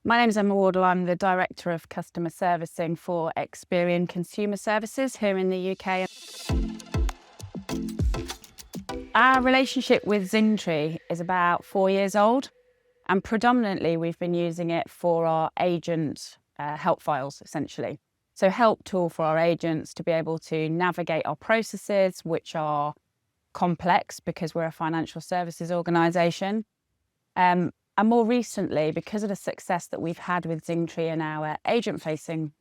My name is Emma Wardle. I'm the Director of Customer Servicing for Experian Consumer Services here in the UK. Our relationship with Zingtree is about 4 years old, and predominantly we've been using it for our agent help files, essentially. So help tool for our agents to be able to navigate our processes, which are complex because we're a financial services organisation. And more recently, because of the success that we've had with Zingtree and our agent-facing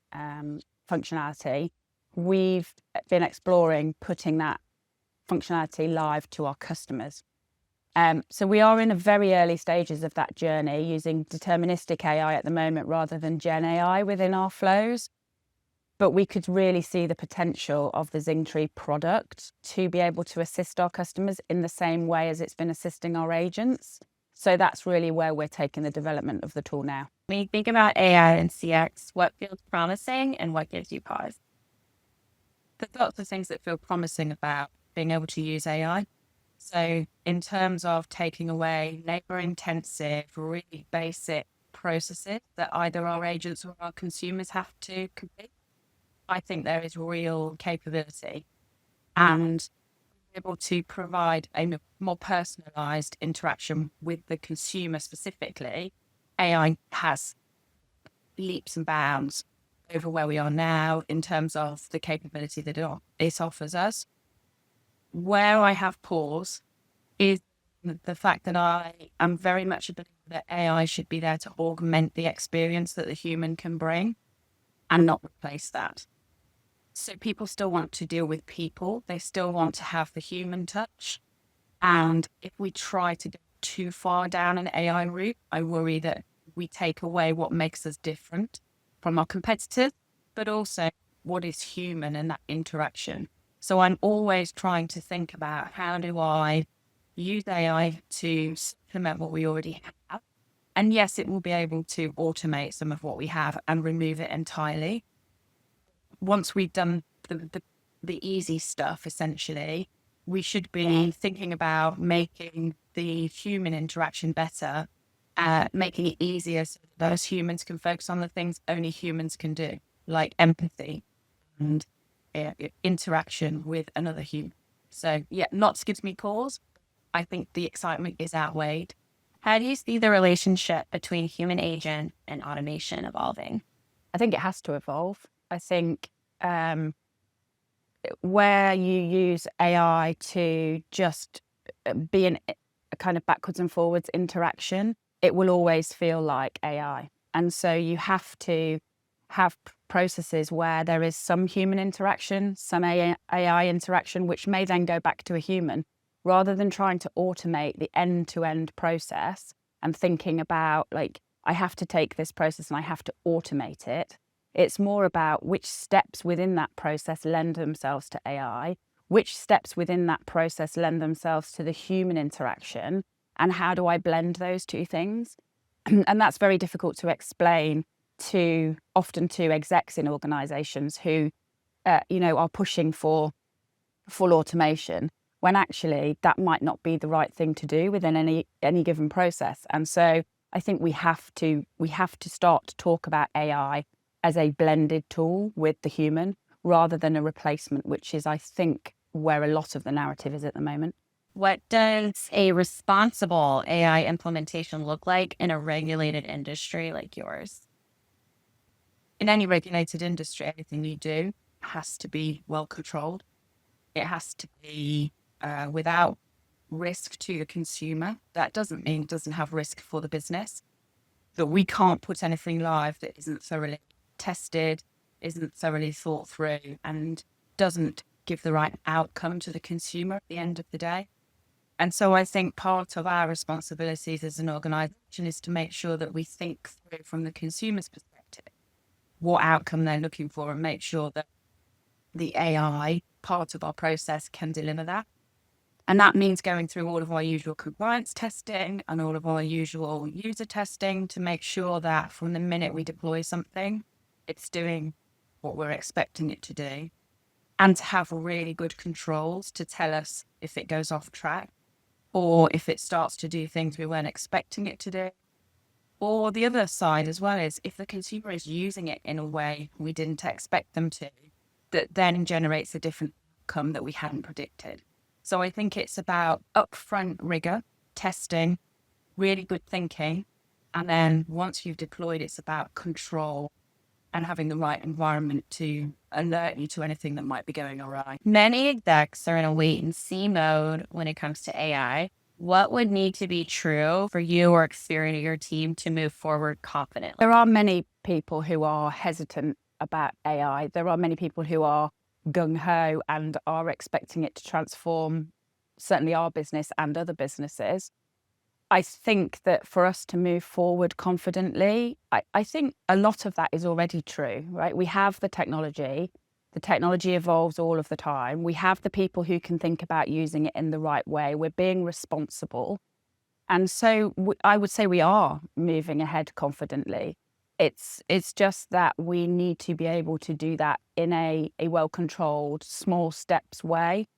functionality, we've been exploring putting that functionality live to our customers. So we are in the very early stages of that journey using deterministic AI at the moment rather than Gen AI within our flows. But we could really see the potential of the Zingtree product to be able to assist our customers in the same way as it's been assisting our agents. So that's really where we're taking the development of the tool now. When you think about AI and CX, what feels promising and what gives you pause? There's lots of things that feel promising about being able to use AI. So in terms of taking away labor-intensive, really basic processes that either our agents or our consumers have to complete, I think there is real capability. And able to provide a more personalized interaction with the consumer specifically, AI has leaps and bounds over where we are now in terms of the capability that it offers us. Where I have pause is the fact that I am very much a believer that AI should be there to augment the experience that the human can bring and not replace that. So people still want to deal with people. They still want to have the human touch. And if we try to go too far down an AI route, I worry that we take away what makes us different from our competitors, but also what is human in that interaction. So I'm always trying to think about how do I use AI to supplement what we already have. And yes, it will be able to automate some of what we have and remove it entirely. Once we've done the easy stuff, essentially, we should be thinking about making the human interaction better, making it easier so that those humans can focus on the things only humans can do, like empathy and interaction with another human. So yeah, lots gives me pause. I think the excitement is outweighed. How do you see the relationship between human agent and automation evolving? I think it has to evolve. I think where you use AI to just be a kind of backwards and forwards interaction, it will always feel like AI. And so you have to have processes where there is some human interaction, some AI interaction, which may then go back to a human, rather than trying to automate the end-to-end process and thinking about, like, I have to take this process and I have to automate it. It's more about which steps within that process lend themselves to AI, which steps within that process lend themselves to the human interaction, and how do I blend those two things? And that's very difficult to explain often to execs in organizations who, are pushing for full automation, when actually that might not be the right thing to do within any given process. And so I think we have to start to talk about AI as a blended tool with the human rather than a replacement, which is, I think, where a lot of the narrative is at the moment. What does a responsible AI implementation look like in a regulated industry like yours? In any regulated industry, everything you do has to be well controlled. It has to be without risk to the consumer. That doesn't mean it doesn't have risk for the business. But we can't put anything live that isn't thoroughly tested, isn't thoroughly thought through, and doesn't give the right outcome to the consumer at the end of the day. And so I think part of our responsibilities as an organization is to make sure that we think through from the consumer's perspective what outcome they're looking for and make sure that the AI part of our process can deliver that. And that means going through all of our usual compliance testing and all of our usual user testing to make sure that from the minute we deploy something, it's doing what we're expecting it to do, and to have really good controls to tell us if it goes off track or if it starts to do things we weren't expecting it to do, Or the other side as well is if the consumer is using it in a way we didn't expect them to, that then generates a different outcome that we hadn't predicted. So I think it's about upfront rigor, testing, really good thinking. And then once you've deployed, it's about control and having the right environment to alert you to anything that might be going awry. Many execs are in a wait and see mode when it comes to AI. What would need to be true for you or Experian or your team to move forward confidently? There are many people who are hesitant about AI. There are many people who are gung-ho and are expecting it to transform certainly our business and other businesses. I think that for us to move forward confidently, I think a lot of that is already true, right? We have the technology. The technology evolves all of the time. We have the people who can think about using it in the right way. We're being responsible. And so I would say we are moving ahead confidently. It's just that we need to be able to do that in a well-controlled, small steps way,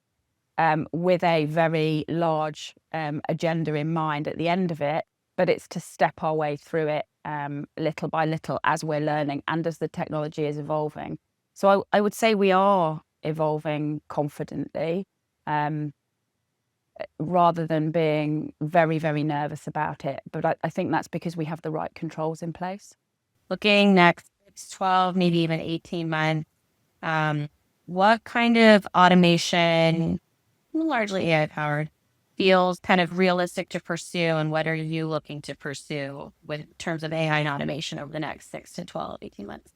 with a very large agenda in mind at the end of it. But it's to step our way through it little by little as we're learning and as the technology is evolving. So I would say we are evolving confidently, rather than being very, very nervous about it. But I think that's because we have the right controls in place. Looking next 12, maybe even 18 months, what kind of automation, largely AI powered, feels kind of realistic to pursue, and what are you looking to pursue in terms of AI and automation over the next 6 to 12, 18 months?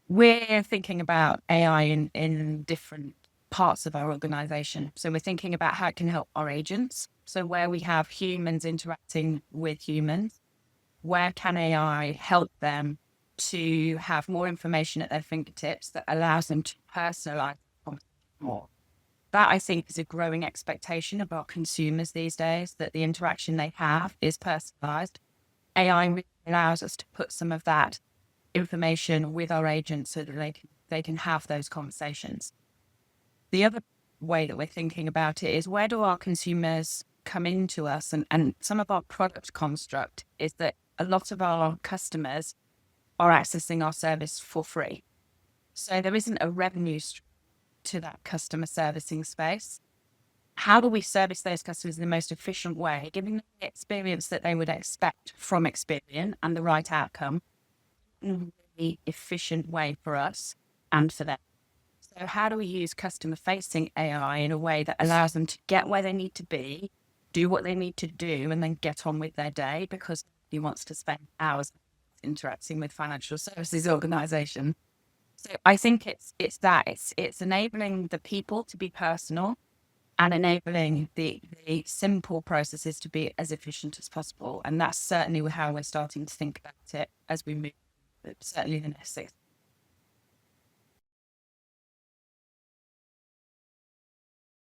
We're thinking about AI in different parts of our organization. So we're thinking about how it can help our agents. So where we have humans interacting with humans, where can AI help them to have more information at their fingertips that allows them to personalize more? That, I think, is a growing expectation of our consumers these days, that the interaction they have is personalized. AI really allows us to put some of that information with our agents so that they can have those conversations. The other way that we're thinking about it is, where do our consumers come into us? And some of our product construct is that a lot of our customers are accessing our service for free. So there isn't a revenue stream to that customer servicing space. How do we service those customers in the most efficient way, giving them the experience that they would expect from Experian and the right outcome in a really efficient way for us and for them? So how do we use customer-facing AI in a way that allows them to get where they need to be, do what they need to do, and then get on with their day, because he wants to spend hours interacting with financial services organization. So I think it's enabling the people to be personal and enabling the simple processes to be as efficient as possible. And that's certainly how we're starting to think about it as we move, certainly in the next 6